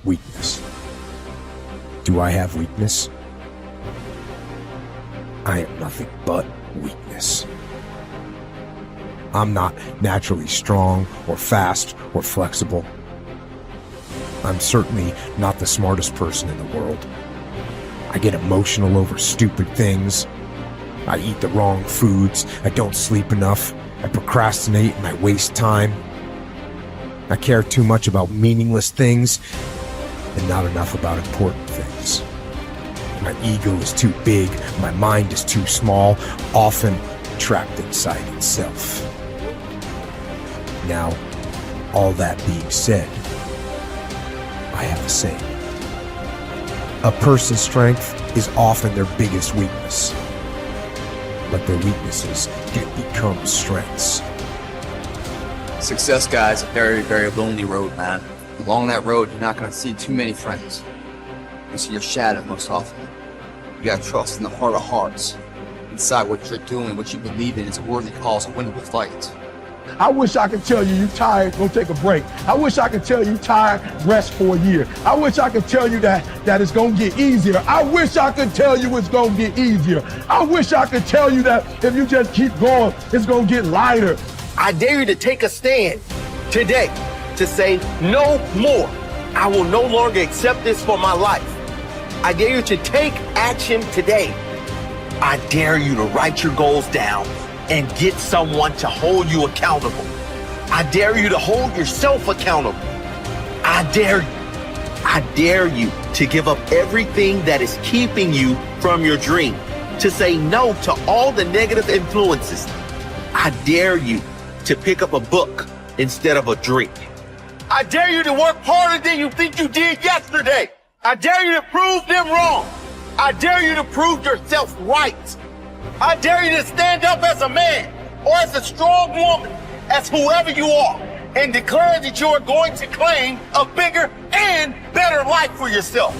Weakness. Do I have weakness? I am nothing but weakness. I'm not naturally strong or fast or flexible. I'm certainly not the smartest person in the world. I get emotional over stupid things. I eat the wrong foods. I don't sleep enough. I procrastinate and I waste time. I care too much about meaningless things and not enough about important things. My ego is too big. My mind is too small, often trapped inside itself. Now, all that being said, I have a saying. A person's strength is often their biggest weakness. Let their weaknesses become strengths. Success, guys, a very, very lonely road, man. Along that road, you're not going to see too many friends. You see your shadow most often. You got to trust in the heart of hearts. Inside what you're doing, what you believe in is a worthy cause, a winnable fight. I wish I could tell you you tired, go take a break. I wish I could tell you tired, rest for a year. I wish I could tell you that it's gonna get easier. I wish I could tell you it's gonna get easier. I wish I could tell you that if you just keep going, it's gonna get lighter. I dare you to take a stand today to say no more. I will no longer accept this for my life. I dare you to take action today. I dare you to write your goals down and get someone to hold you accountable. I dare you to hold yourself accountable. I dare you to give up everything that is keeping you from your dream, to say no to all the negative influences. I dare you to pick up a book instead of a drink. I dare you to work harder than you think you did yesterday. I dare you to prove them wrong. I dare you to prove yourself right. I dare you to stand up as a man or as a strong woman, as whoever you are, and declare that you are going to claim a bigger and better life for yourself.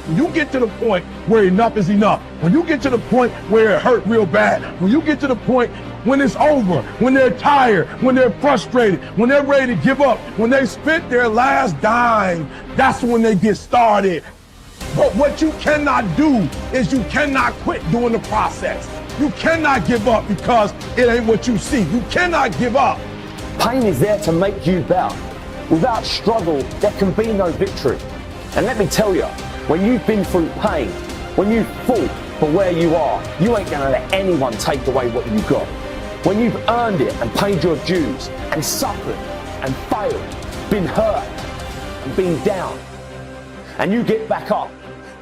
When you get to the point where enough is enough, when you get to the point where it hurt real bad, when you get to the point when it's over, when they're tired, when they're frustrated, when they're ready to give up, when they spent their last dime, that's when they get started. But what you cannot do is you cannot quit during the process. You cannot give up because it ain't what you see. You cannot give up. Pain is there to make you better. Without struggle, there can be no victory. And let me tell you, when you've been through pain, when you've fought for where you are, you ain't gonna let anyone take away what you got. When you've earned it and paid your dues and suffered and failed, been hurt and been down, and you get back up,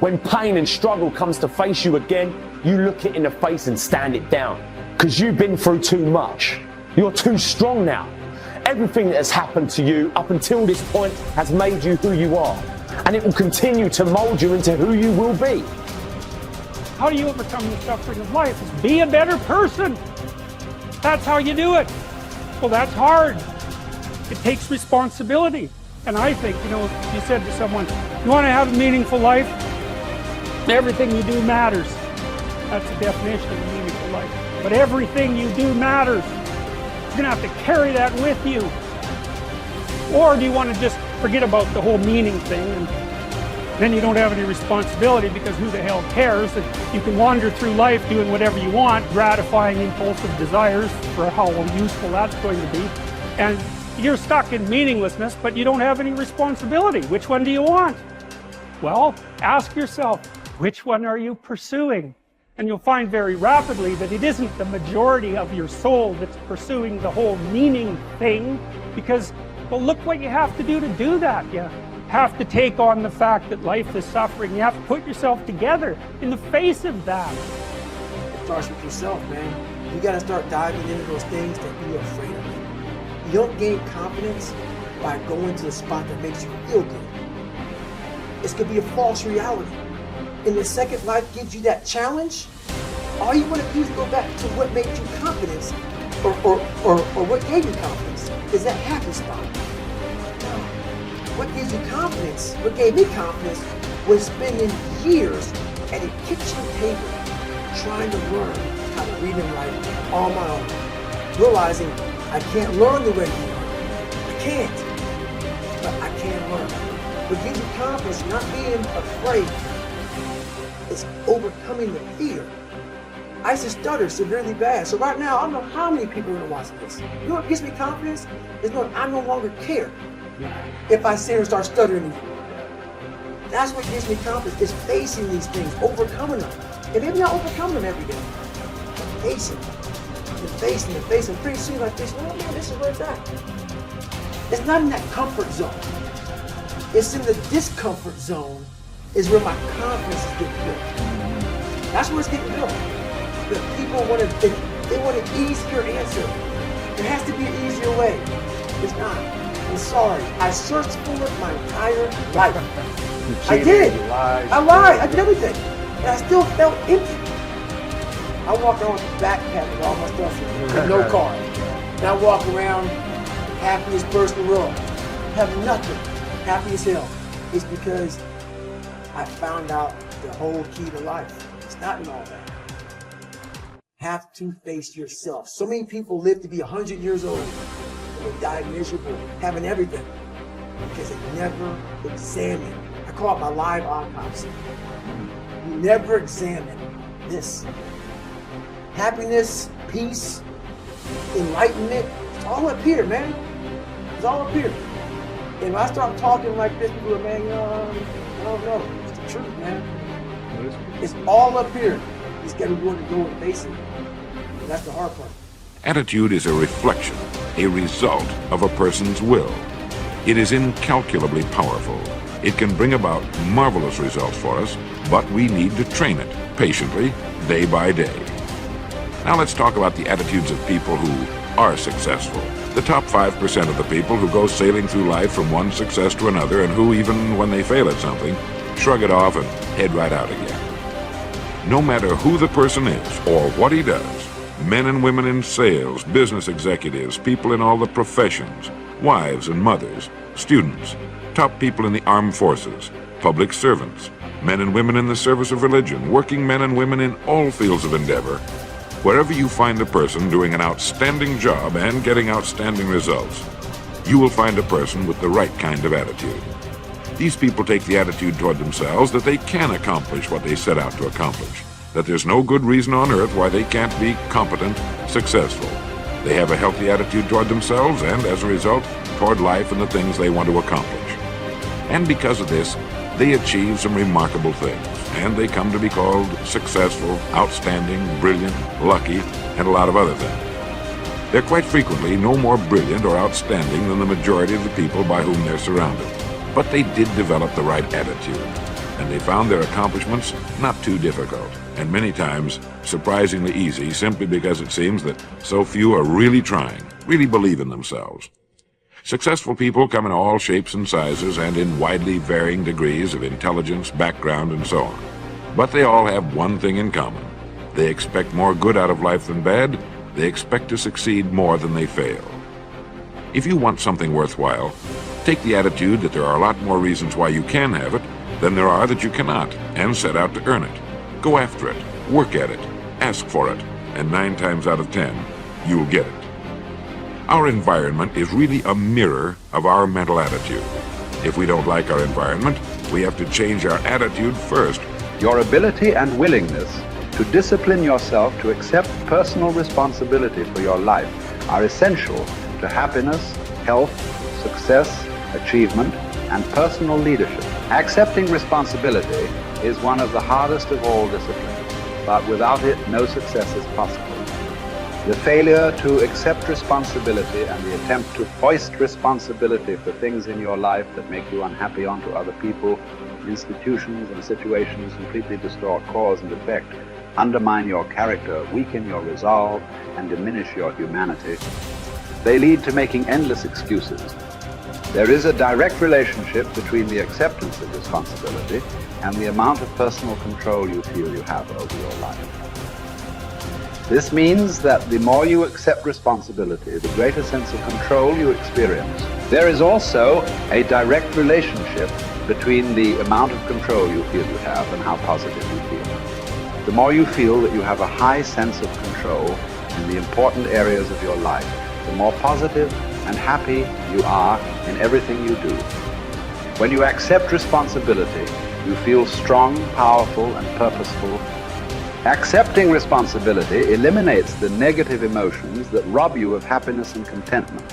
when pain and struggle comes to face you again, you look it in the face and stand it down. Because you've been through too much. You're too strong now. Everything that has happened to you up until this point has made you who you are. And it will continue to mold you into who you will be. How do you overcome the suffering of life? Is be a better person. That's how you do it. Well, that's hard. It takes responsibility. And I think, if you said to someone, you want to have a meaningful life? Everything you do matters. That's the definition of a meaningful life. But everything you do matters. You're going to have to carry that with you. Or do you want to just forget about the whole meaning thing and then you don't have any responsibility because who the hell cares? And you can wander through life doing whatever you want, gratifying impulsive desires for how useful that's going to be. And you're stuck in meaninglessness, but you don't have any responsibility. Which one do you want? Well, ask yourself, which one are you pursuing? And you'll find very rapidly that it isn't the majority of your soul that's pursuing the whole meaning thing, because, well, look what you have to do that. You have to take on the fact that life is suffering. You have to put yourself together in the face of that. It starts with yourself, man. You gotta start diving into those things that you're afraid of. You don't gain confidence by going to the spot that makes you feel good. It's gonna be a false reality. And the second life gives you that challenge, all you want to do is go back to what made you confidence, or what gave you confidence, is that happy spot. No. What gives you confidence, what gave me confidence, was spending years at a kitchen table trying to learn how to read and write on my own. Realizing I can't learn the way you learn. I can't, but I can learn. What gives you confidence, not being afraid, is overcoming the fear. I used to stutter severely bad. So right now, I don't know how many people are going to watch this. You know what gives me confidence? Is knowing I no longer care if I sit here and start stuttering again. That's what gives me confidence, is facing these things, overcoming them. And maybe not overcoming them every day, but facing them. And facing them, facing them. Pretty soon like this, oh man, this is where it's at. It's not in that comfort zone. It's in the discomfort zone is where my confidence is getting built. That's where it's getting built. The people want they want an easier answer. There has to be an easier way. It's not. I'm sorry. I searched for it my entire life. I did. I lied. I did everything. And I still felt empty. I walk around with a backpack with all my stuff with no car. And I walk around happiest person in the world. Have nothing. Happy as hell. It's because I found out the whole key to life. It's not in all that. Have to face yourself. So many people live to be 100 years old and they die miserable, having everything, because they never examine. I call it my live autopsy. You never examine this. Happiness, peace, enlightenment, it's all up here, man. It's all up here. And when I start talking like this, people are, man, I don't know. It's the truth, man. It's all up here. You just gotta be willing to go and face it. And that's the hard part. Attitude is a reflection, a result of a person's will. It is incalculably powerful. It can bring about marvelous results for us, but we need to train it patiently, day by day. Now let's talk about the attitudes of people who are successful. The top 5% of the people who go sailing through life from one success to another and who, even when they fail at something, shrug it off and head right out again. No matter who the person is or what he does, men and women in sales, business executives, people in all the professions, wives and mothers, students, top people in the armed forces, public servants, men and women in the service of religion, working men and women in all fields of endeavor, wherever you find a person doing an outstanding job and getting outstanding results, you will find a person with the right kind of attitude. These people take the attitude toward themselves that they can accomplish what they set out to accomplish, that there's no good reason on earth why they can't be competent, successful. They have a healthy attitude toward themselves and, as a result, toward life and the things they want to accomplish. And because of this, they achieve some remarkable things, and they come to be called successful, outstanding, brilliant, lucky, and a lot of other things. They're quite frequently no more brilliant or outstanding than the majority of the people by whom they're surrounded. But they did develop the right attitude, and they found their accomplishments not too difficult, and many times surprisingly easy, simply because it seems that so few are really trying, really believe in themselves. Successful people come in all shapes and sizes and in widely varying degrees of intelligence, background, and so on. But they all have one thing in common. They expect more good out of life than bad. They expect to succeed more than they fail. If you want something worthwhile, take the attitude that there are a lot more reasons why you can have it than there are that you cannot, and set out to earn it. Go after it, work at it, ask for it, and 9 times out of 10, you'll get it. Our environment is really a mirror of our mental attitude. If we don't like our environment, we have to change our attitude first. Your ability and willingness to discipline yourself to accept personal responsibility for your life are essential to happiness, health, success, achievement, and personal leadership. Accepting responsibility is one of the hardest of all disciplines, but without it, no success is possible. The failure to accept responsibility and the attempt to foist responsibility for things in your life that make you unhappy onto other people, institutions, and situations completely distort cause and effect, undermine your character, weaken your resolve, and diminish your humanity. They lead to making endless excuses. There is a direct relationship between the acceptance of responsibility and the amount of personal control you feel you have over your life. This means that the more you accept responsibility, the greater sense of control you experience. There is also a direct relationship between the amount of control you feel you have and how positive you feel. The more you feel that you have a high sense of control in the important areas of your life, the more positive and happy you are in everything you do. When you accept responsibility, you feel strong, powerful, and purposeful. Accepting responsibility eliminates the negative emotions that rob you of happiness and contentment.